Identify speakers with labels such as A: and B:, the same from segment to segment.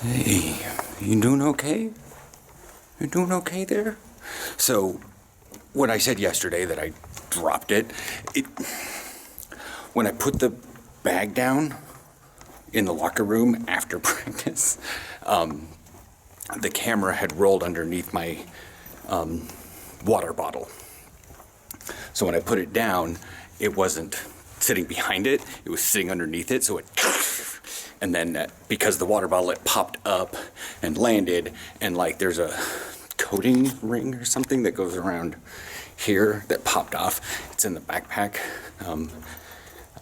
A: Hey, you doing okay? You doing okay there? So, when I said yesterday that I dropped it, when I put the bag down in the locker room after practice, the camera had rolled underneath my water bottle. So when I put it down, it wasn't sitting behind it, it was sitting underneath it, so it... And then because the water bottle, it popped up and landed, and like there's a coating ring or something that goes around here that popped off. It's in the backpack.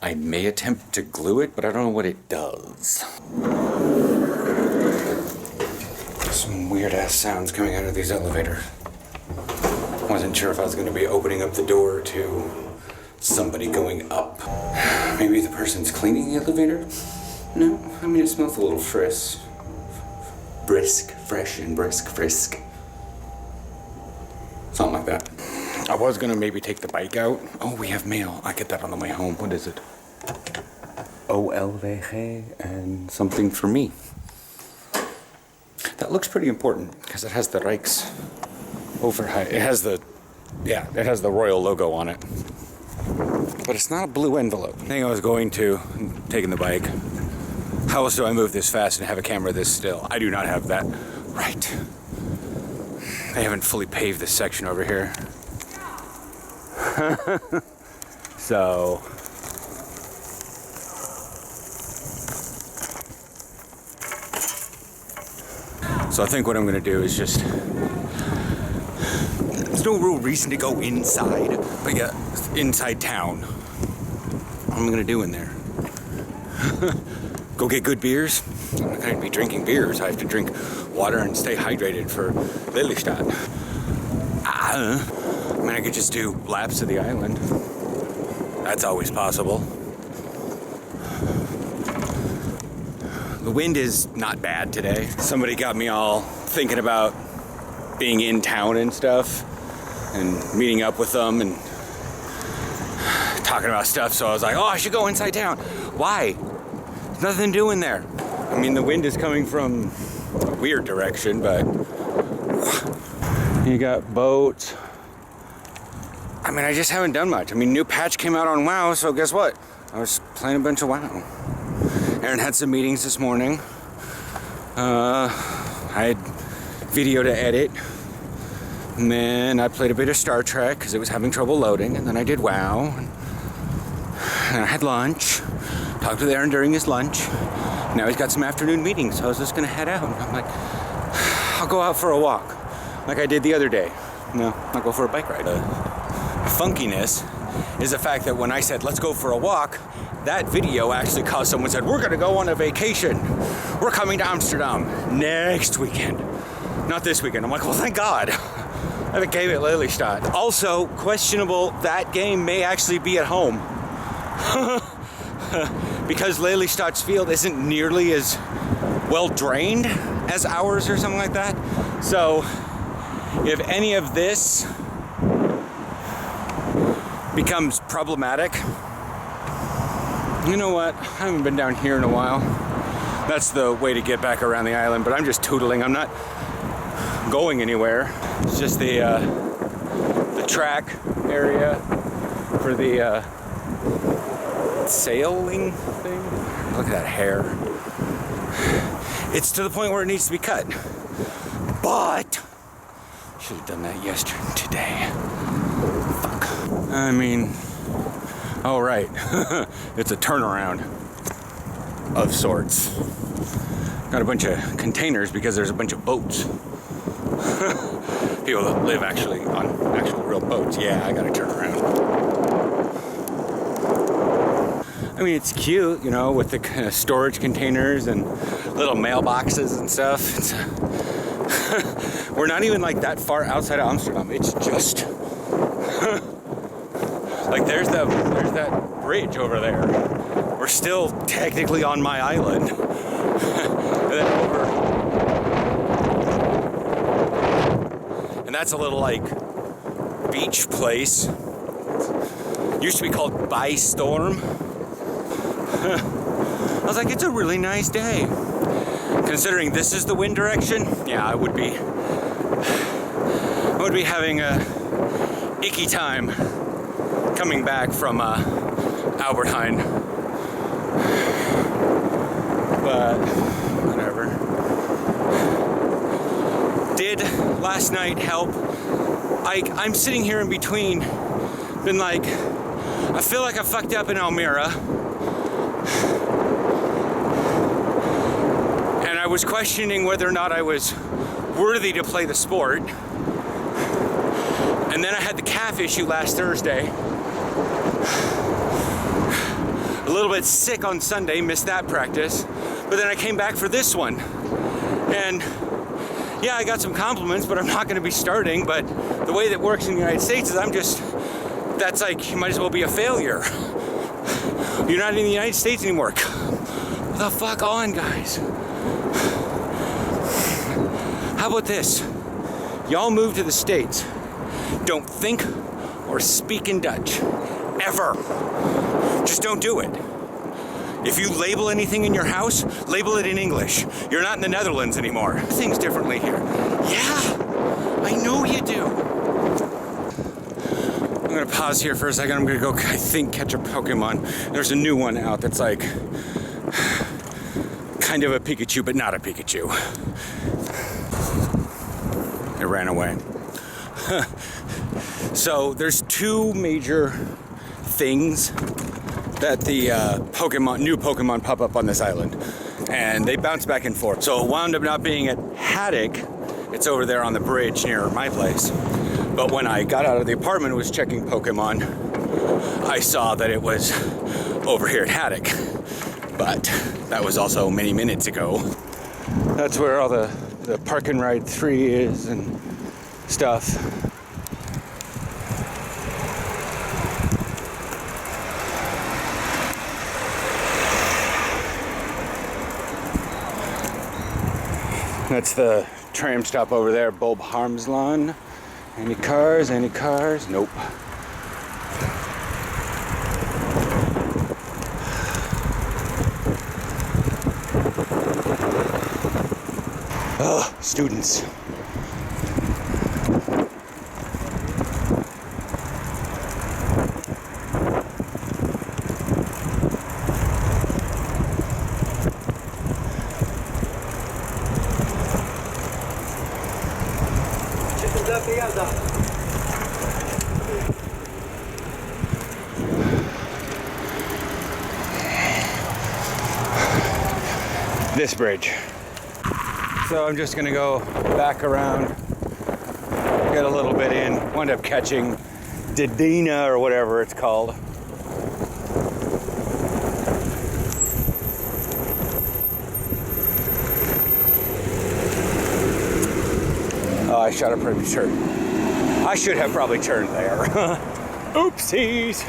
A: I may attempt to glue it, but I don't know what it does. Some weird ass sounds coming out of these elevators. Wasn't sure if I was going to be opening up the door to somebody going up. Maybe the person's cleaning the elevator? No, I mean, it smells a little fresh. Fresh and frisk. Something like that. I was gonna maybe take the bike out. Oh, we have mail. I get that on the way home. What is it? OLVG and something for me. That looks pretty important because it has the Rijks overhead. It has the royal logo on it. But it's not a blue envelope. I think I was going to, taking the bike. How else do I move this fast and have a camera this still? I do not have that right. They haven't fully paved this section over here. So I think what I'm gonna do is just, there's no real reason to go inside, but yeah, inside town. What am I gonna do in there? Go get good beers? I'm not gonna be drinking beers. I have to drink water and stay hydrated for Lelystad. I mean, I could just do laps of the island. That's always possible. The wind is not bad today. Somebody got me all thinking about being in town and stuff and meeting up with them and talking about stuff. So I was like, oh, I should go inside town. Why? There's nothing doing there. I mean, the wind is coming from a weird direction, but you got boats. I mean, I just haven't done much. I mean, new patch came out on WoW, so guess what? I was playing a bunch of WoW. Aaron had some meetings this morning. I had video to edit. And then I played a bit of Star Trek because it was having trouble loading. And then I did WoW. And I had lunch. Talked with Aaron during his lunch. Now he's got some afternoon meetings, so I was just gonna head out. And I'm like, I'll go out for a walk, like I did the other day. No, I'll go for a bike ride. Funkiness is the fact that when I said, let's go for a walk, that video actually caused someone said, we're gonna go on a vacation. We're coming to Amsterdam next weekend. Not this weekend. I'm like, well, thank God. I have a game at Lelystad. Also, questionable, that game may actually be at home. Because Lelystad's field isn't nearly as well drained as ours or something like that. So if any of this becomes problematic, you know what? I haven't been down here in a while. That's the way to get back around the island, but I'm just tootling. I'm not going anywhere. It's just the track area for the sailing thing. Look at that hair. It's to the point where it needs to be cut. But should have done that today. Fuck. I mean, oh right. It's a turnaround of sorts. Got a bunch of containers because there's a bunch of boats. People that live actually on actual real boats. Yeah, I gotta turn around. I mean, it's cute, you know, with the storage containers and little mailboxes and stuff. We're not even like that far outside of Amsterdam. It's just like there's that bridge over there. We're still technically on my island. And then over, and that's a little like beach place. Used to be called By Storm. I was like, it's a really nice day. considering this is the wind direction, yeah, I would be having a icky time coming back from Albert Heijn. But whatever. Did last night help? I'm sitting here in between, been like, I feel like I fucked up in Almira. And I was questioning whether or not I was worthy to play the sport. And then I had the calf issue last Thursday. A little bit sick on Sunday, missed that practice. But then I came back for this one. And yeah, I got some compliments, but I'm not going to be starting. But the way that works in the United States is that's like, you might as well be a failure. You're not in the United States anymore. What the fuck on, guys? How about this? Y'all move to the States. Don't think or speak in Dutch. Ever. Just don't do it. If you label anything in your house, label it in English. You're not in the Netherlands anymore. Things differently here. Yeah, I know you do. I'm gonna pause here for a second. I'm gonna go, I think, catch a Pokemon. There's a new one out that's like kind of a Pikachu, but not a Pikachu. It ran away. So there's two major things that the new Pokemon pop up on this island, and they bounce back and forth. So it wound up not being at Haddock. It's over there on the bridge near my place. But when I got out of the apartment and was checking Pokemon, I saw that it was over here at Haddock. But that was also many minutes ago. That's where all the Park and Ride 3 is and stuff. That's the tram stop over there, Bob Harmslaan. Any cars? Any cars? Nope. Oh, students. This bridge. So I'm just gonna go back around, get a little bit in, wind up catching Dedina or whatever it's called. Oh, I shot a premature. I should have probably turned there. Oopsies.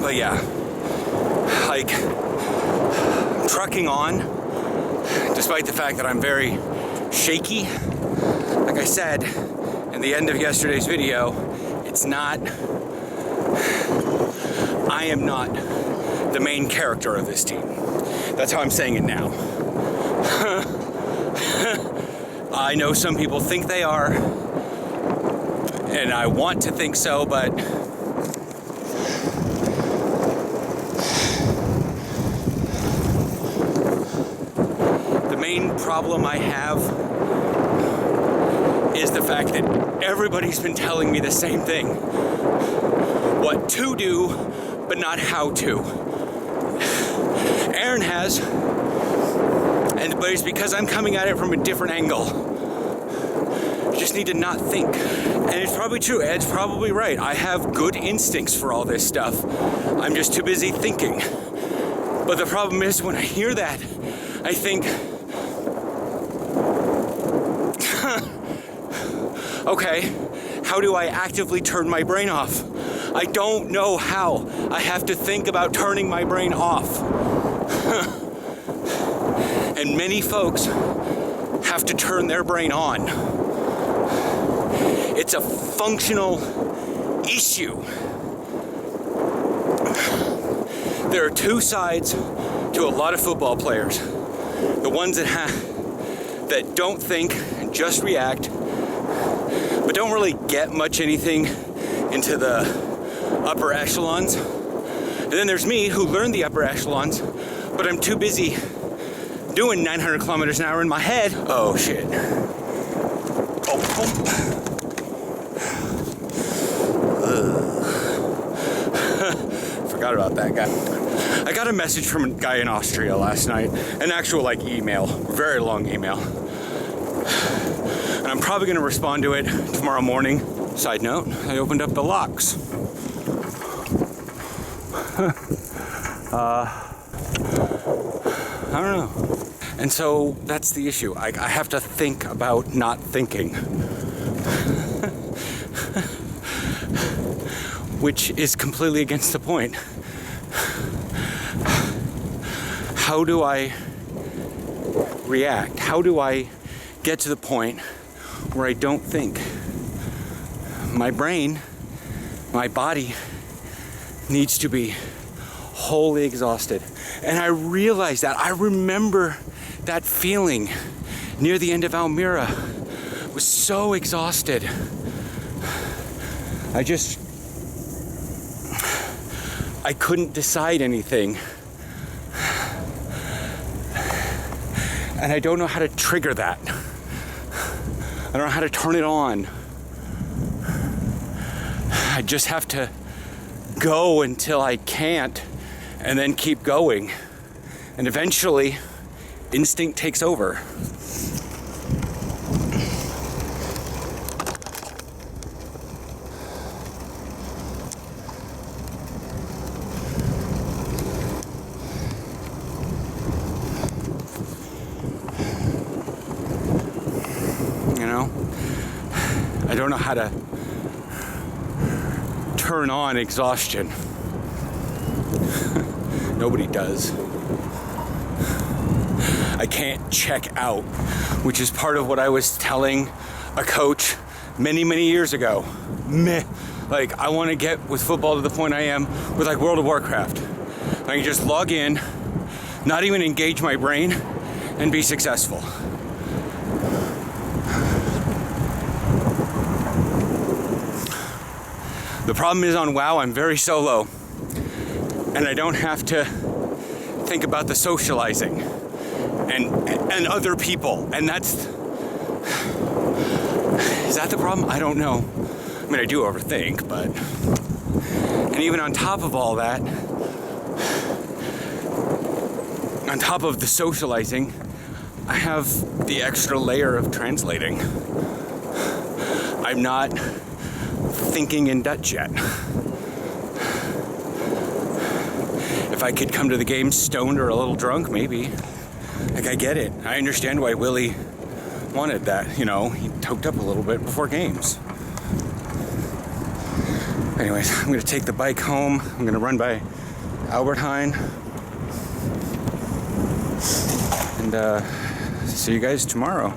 A: But yeah, like, trucking on, despite the fact that I'm very shaky. Like I said in the end of yesterday's video, I am not the main character of this team. That's how I'm saying it now. I know some people think they are, and I want to think so, but the main problem I have is the fact that everybody's been telling me the same thing. What to do, but not how to. Aaron has, but it's because I'm coming at it from a different angle. You just need to not think. And it's probably true, Ed's probably right. I have good instincts for all this stuff. I'm just too busy thinking. But the problem is, when I hear that, I think, okay, how do I actively turn my brain off? I don't know how. I have to think about turning my brain off. And many folks have to turn their brain on. It's a functional issue. There are two sides to a lot of football players. The ones that don't think, just react, but don't really get much anything into the upper echelons. And then there's me, who learned the upper echelons, but I'm too busy doing 900 kilometers an hour in my head. Oh shit. Oh. Forgot about that guy. I got a message from a guy in Austria last night, an actual email, very long email. And I'm probably gonna respond to it tomorrow morning. Side note, I opened up the locks. I don't know. And so that's the issue. I have to think about not thinking. Which is completely against the point. How do I react? How do I get to the point where I don't think? My brain, my body needs to be wholly exhausted. And I realized that. I remember that feeling near the end of Almira. I was so exhausted. I couldn't decide anything. And I don't know how to trigger that. I don't know how to turn it on. I just have to go until I can't and then keep going. And eventually, instinct takes over. You know? I don't know how to turn on exhaustion. Nobody does. I can't check out, which is part of what I was telling a coach many, many years ago. Like, I want to get with football to the point I am with World of Warcraft. I can just log in, not even engage my brain, and be successful. The problem is on WoW, I'm very solo, and I don't have to think about the socializing and other people, and is that the problem? I don't know. I mean, I do overthink, but, and even on top of all that, on top of the socializing, I have the extra layer of translating. I'm not thinking in Dutch yet. If I could come to the game stoned or a little drunk, maybe. Like, I get it. I understand why Willie wanted that. You know, he toked up a little bit before games. Anyways, I'm gonna take the bike home. I'm gonna run by Albert Heijn. And see you guys tomorrow.